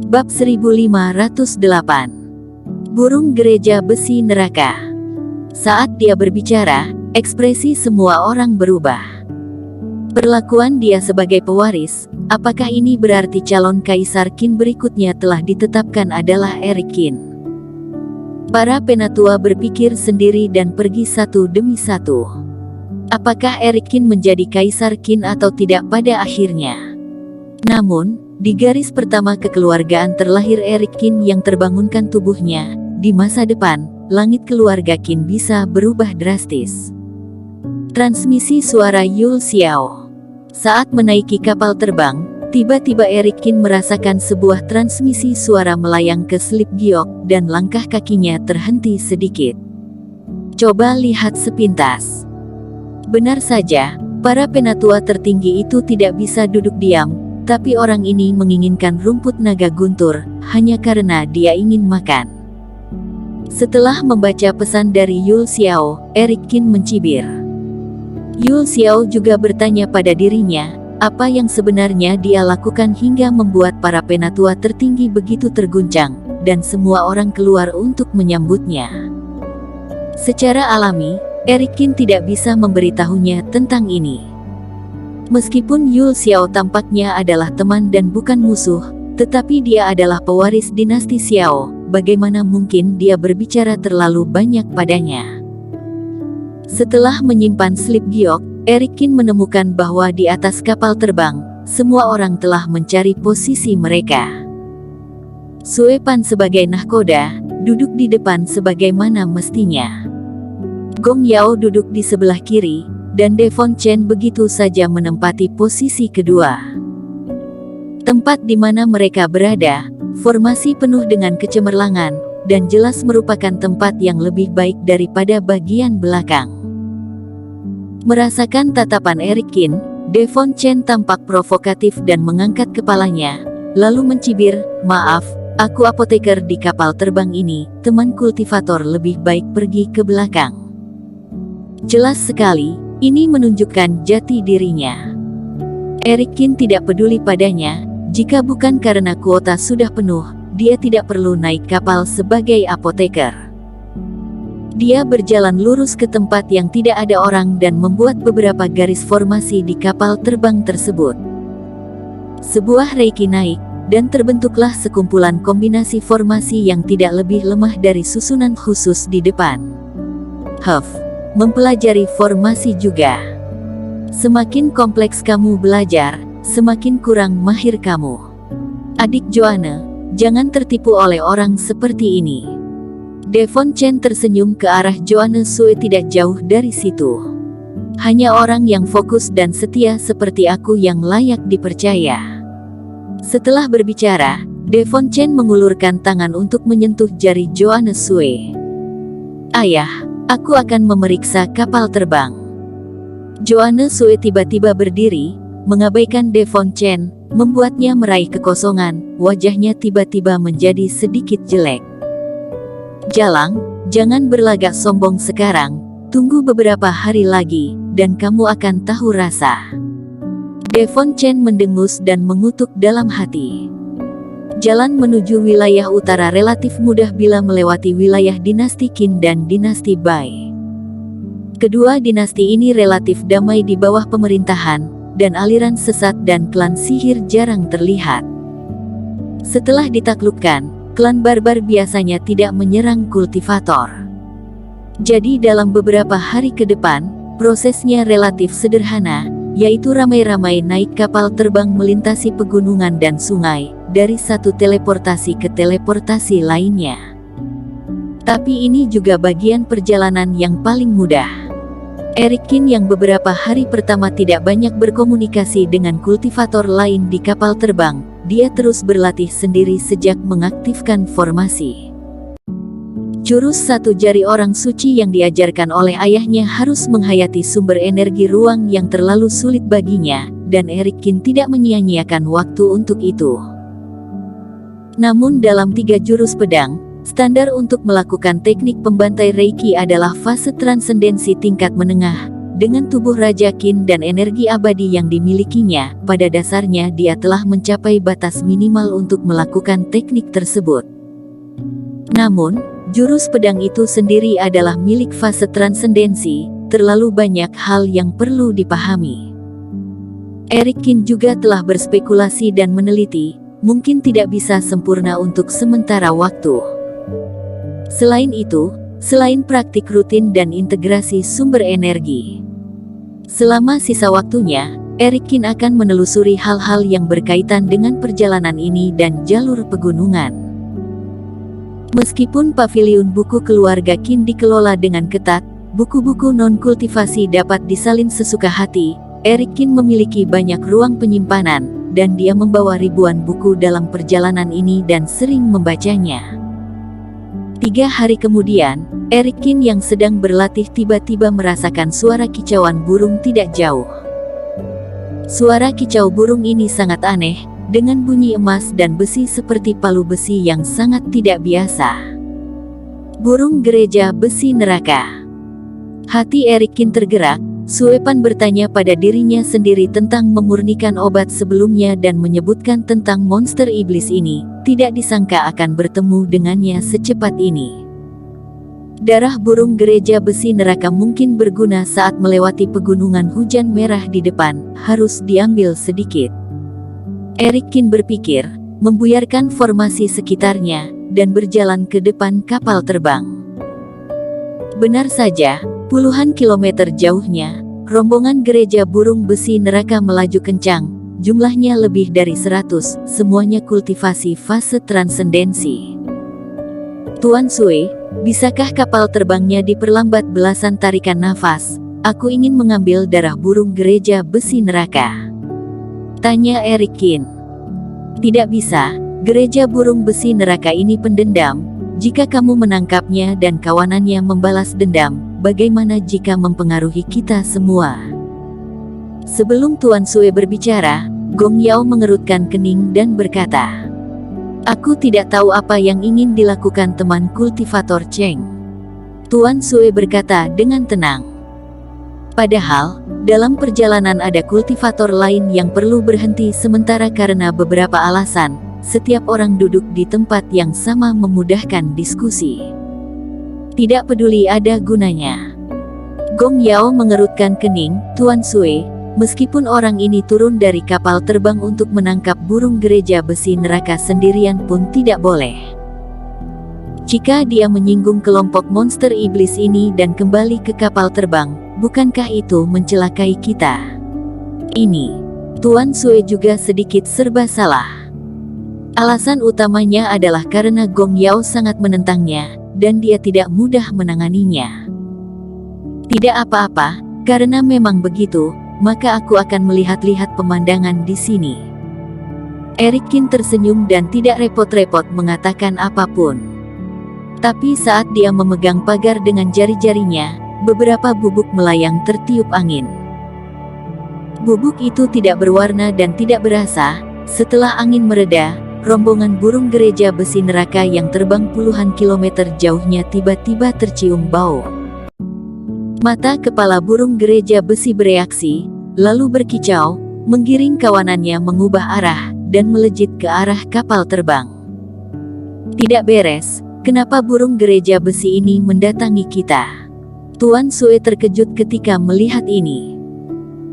Bab 1508. Burung gereja besi neraka. Saat dia berbicara, ekspresi semua orang berubah. Perlakuan dia sebagai pewaris, apakah ini berarti calon kaisar Qin berikutnya telah ditetapkan adalah Erik Qin? Para penatua berpikir sendiri dan pergi satu demi satu. Apakah Erik Qin menjadi kaisar Qin atau tidak pada akhirnya? Namun, di garis pertama kekeluargaan terlahir Erik Qin yang terbangunkan tubuhnya. Di masa depan, langit keluarga Qin bisa berubah drastis. Transmisi suara Yul Xiao. Saat menaiki kapal terbang, tiba-tiba Erik Qin merasakan sebuah transmisi suara melayang ke Slip Giok dan langkah kakinya terhenti sedikit. Coba lihat sepintas. Benar saja, para penatua tertinggi itu tidak bisa duduk diam. Tapi orang ini menginginkan rumput naga guntur, hanya karena dia ingin makan. Setelah membaca pesan dari Yul Xiao, Erik Qin mencibir. Yul Xiao juga bertanya pada dirinya, apa yang sebenarnya dia lakukan hingga membuat para penatua tertinggi begitu terguncang, dan semua orang keluar untuk menyambutnya. Secara alami, Erik Qin tidak bisa memberitahunya tentang ini. Meskipun Yul Xiao tampaknya adalah teman dan bukan musuh, tetapi dia adalah pewaris dinasti Xiao, bagaimana mungkin dia berbicara terlalu banyak padanya? Setelah menyimpan Slip Giok, Erik Qin menemukan bahwa di atas kapal terbang, semua orang telah mencari posisi mereka. Sue Pan sebagai nahkoda, duduk di depan sebagaimana mestinya. Gong Yao duduk di sebelah kiri, dan Devon Chen begitu saja menempati posisi kedua. Tempat di mana mereka berada, formasi penuh dengan kecemerlangan, dan jelas merupakan tempat yang lebih baik daripada bagian belakang. Merasakan tatapan Erik Qin, Devon Chen tampak provokatif dan mengangkat kepalanya, lalu mencibir, "Maaf, aku apoteker di kapal terbang ini, teman kultivator lebih baik pergi ke belakang." Jelas sekali, ini menunjukkan jati dirinya. Erik Qin tidak peduli padanya, jika bukan karena kuota sudah penuh, dia tidak perlu naik kapal sebagai apoteker. Dia berjalan lurus ke tempat yang tidak ada orang dan membuat beberapa garis formasi di kapal terbang tersebut. Sebuah reiki naik, dan terbentuklah sekumpulan kombinasi formasi yang tidak lebih lemah dari susunan khusus di depan. Mempelajari formasi juga. Semakin kompleks kamu belajar, semakin kurang mahir kamu. Adik Joanne, jangan tertipu oleh orang seperti ini. Devon Chen tersenyum ke arah Joanne Sue tidak jauh dari situ. Hanya orang yang fokus dan setia seperti aku yang layak dipercaya. Setelah berbicara, Devon Chen mengulurkan tangan untuk menyentuh jari Joanne Sue. "Ayah, aku akan memeriksa kapal terbang." Joanne Sue tiba-tiba berdiri, mengabaikan Devon Chen, membuatnya meraih kekosongan, wajahnya tiba-tiba menjadi sedikit jelek. "Jalang, jangan berlagak sombong sekarang, tunggu beberapa hari lagi, dan kamu akan tahu rasa." Devon Chen mendengus dan mengutuk dalam hati. Jalan menuju wilayah utara relatif mudah bila melewati wilayah dinasti Qin dan dinasti Bai. Kedua dinasti ini relatif damai di bawah pemerintahan, dan aliran sesat dan klan sihir jarang terlihat. Setelah ditaklukkan, klan barbar biasanya tidak menyerang kultivator. Jadi dalam beberapa hari ke depan, prosesnya relatif sederhana, yaitu ramai-ramai naik kapal terbang melintasi pegunungan dan sungai, dari satu teleportasi ke teleportasi lainnya. Tapi ini juga bagian perjalanan yang paling mudah. Erik Qin yang beberapa hari pertama tidak banyak berkomunikasi dengan kultivator lain di kapal terbang, dia terus berlatih sendiri sejak mengaktifkan formasi. Jurus satu jari orang suci yang diajarkan oleh ayahnya harus menghayati sumber energi ruang yang terlalu sulit baginya, dan Erik Qin tidak menyia-nyiakan waktu untuk itu. Namun dalam 3 jurus pedang, standar untuk melakukan teknik pembantai Reiki adalah fase transendensi tingkat menengah, dengan tubuh Raja Qin dan energi abadi yang dimilikinya, pada dasarnya dia telah mencapai batas minimal untuk melakukan teknik tersebut. Namun, jurus pedang itu sendiri adalah milik fase transendensi, terlalu banyak hal yang perlu dipahami. Eric Qin juga telah berspekulasi dan meneliti, mungkin tidak bisa sempurna untuk sementara waktu. Selain itu, selain praktik rutin dan integrasi sumber energi, selama sisa waktunya, Eric Qin akan menelusuri hal-hal yang berkaitan dengan perjalanan ini dan jalur pegunungan. Meskipun paviliun buku keluarga Qin dikelola dengan ketat, buku-buku non-kultivasi dapat disalin sesuka hati. Eric Qin memiliki banyak ruang penyimpanan, dan dia membawa ribuan buku dalam perjalanan ini dan sering membacanya. 3 hari kemudian, Eric Qin yang sedang berlatih tiba-tiba merasakan suara kicauan burung tidak jauh. Suara kicau burung ini sangat aneh, dengan bunyi emas dan besi seperti palu besi yang sangat tidak biasa. Burung gereja besi neraka. Hati Eric Qin tergerak. Sue Pan bertanya pada dirinya sendiri tentang memurnikan obat sebelumnya dan menyebutkan tentang monster iblis ini, tidak disangka akan bertemu dengannya secepat ini. Darah burung gereja besi neraka mungkin berguna saat melewati pegunungan hujan merah di depan, harus diambil sedikit. Eric Qin berpikir, membuyarkan formasi sekitarnya, dan berjalan ke depan kapal terbang. Benar saja, puluhan kilometer jauhnya, rombongan gereja burung besi neraka melaju kencang, jumlahnya lebih dari 100, semuanya kultivasi fase transendensi. Tuan Sue, bisakah kapal terbangnya diperlambat belasan tarikan nafas? Aku ingin mengambil darah burung gereja besi neraka, tanya Eric Qin. Tidak bisa, gereja burung besi neraka ini pendendam. Jika kamu menangkapnya dan kawanannya membalas dendam, bagaimana jika mempengaruhi kita semua? Sebelum Tuan Sue berbicara, Gong Yao mengerutkan kening dan berkata, "Aku tidak tahu apa yang ingin dilakukan teman kultivator Cheng." Tuan Sue berkata dengan tenang. Padahal, dalam perjalanan ada kultivator lain yang perlu berhenti sementara karena beberapa alasan. Setiap orang duduk di tempat yang sama memudahkan diskusi. Tidak peduli ada gunanya. Gong Yao mengerutkan kening. Tuan Sue, meskipun orang ini turun dari kapal terbang untuk menangkap burung gereja besi neraka sendirian pun tidak boleh. Jika dia menyinggung kelompok monster iblis ini dan kembali ke kapal terbang, bukankah itu mencelakai kita? Ini, Tuan Sue juga sedikit serba salah. Alasan utamanya adalah karena Gong Yao sangat menentangnya, dan dia tidak mudah menanganinya. Tidak apa-apa, karena memang begitu, maka aku akan melihat-lihat pemandangan di sini. Eric Qin tersenyum dan tidak repot-repot mengatakan apapun. Tapi saat dia memegang pagar dengan jari-jarinya, beberapa bubuk melayang tertiup angin. Bubuk itu tidak berwarna dan tidak berasa. Setelah angin mereda, rombongan burung gereja besi neraka yang terbang puluhan kilometer jauhnya tiba-tiba tercium bau. Mata kepala burung gereja besi bereaksi, lalu berkicau, menggiring kawanannya mengubah arah, dan melejit ke arah kapal terbang. Tidak beres, kenapa burung gereja besi ini mendatangi kita? Tuan Sue terkejut ketika melihat ini.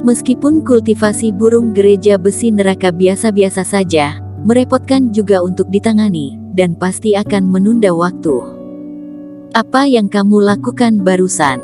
Meskipun kultivasi burung gereja besi neraka biasa-biasa saja, merepotkan juga untuk ditangani, dan pasti akan menunda waktu. Apa yang kamu lakukan barusan?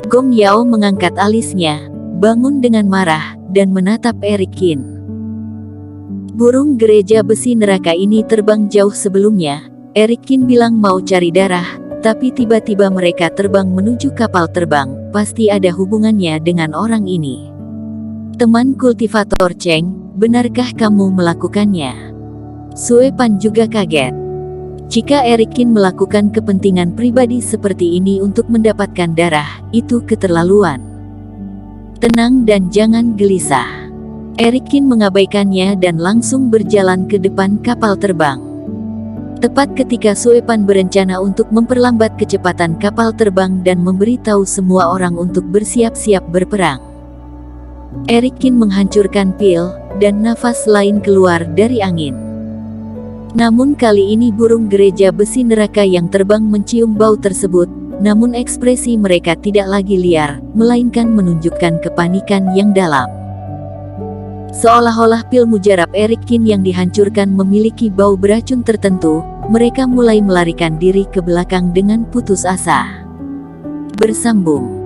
Gong Yao mengangkat alisnya, bangun dengan marah, dan menatap Eric Qin. Burung gereja besi neraka ini terbang jauh sebelumnya. Eric Qin bilang mau cari darah, tapi tiba-tiba mereka terbang menuju kapal terbang, pasti ada hubungannya dengan orang ini. Teman kultivator Cheng, benarkah kamu melakukannya? Sue Pan juga kaget. Jika Eric Qin melakukan kepentingan pribadi seperti ini untuk mendapatkan darah, itu keterlaluan. Tenang dan jangan gelisah. Eric Qin mengabaikannya dan langsung berjalan ke depan kapal terbang. Tepat ketika Suepan berencana untuk memperlambat kecepatan kapal terbang dan memberitahu semua orang untuk bersiap-siap berperang, Erikin menghancurkan pil, dan nafas lain keluar dari angin. Namun kali ini burung gereja besi neraka yang terbang mencium bau tersebut, namun ekspresi mereka tidak lagi liar, melainkan menunjukkan kepanikan yang dalam. Seolah-olah pil mujarab Erikin yang dihancurkan memiliki bau beracun tertentu, mereka mulai melarikan diri ke belakang dengan putus asa. Bersambung.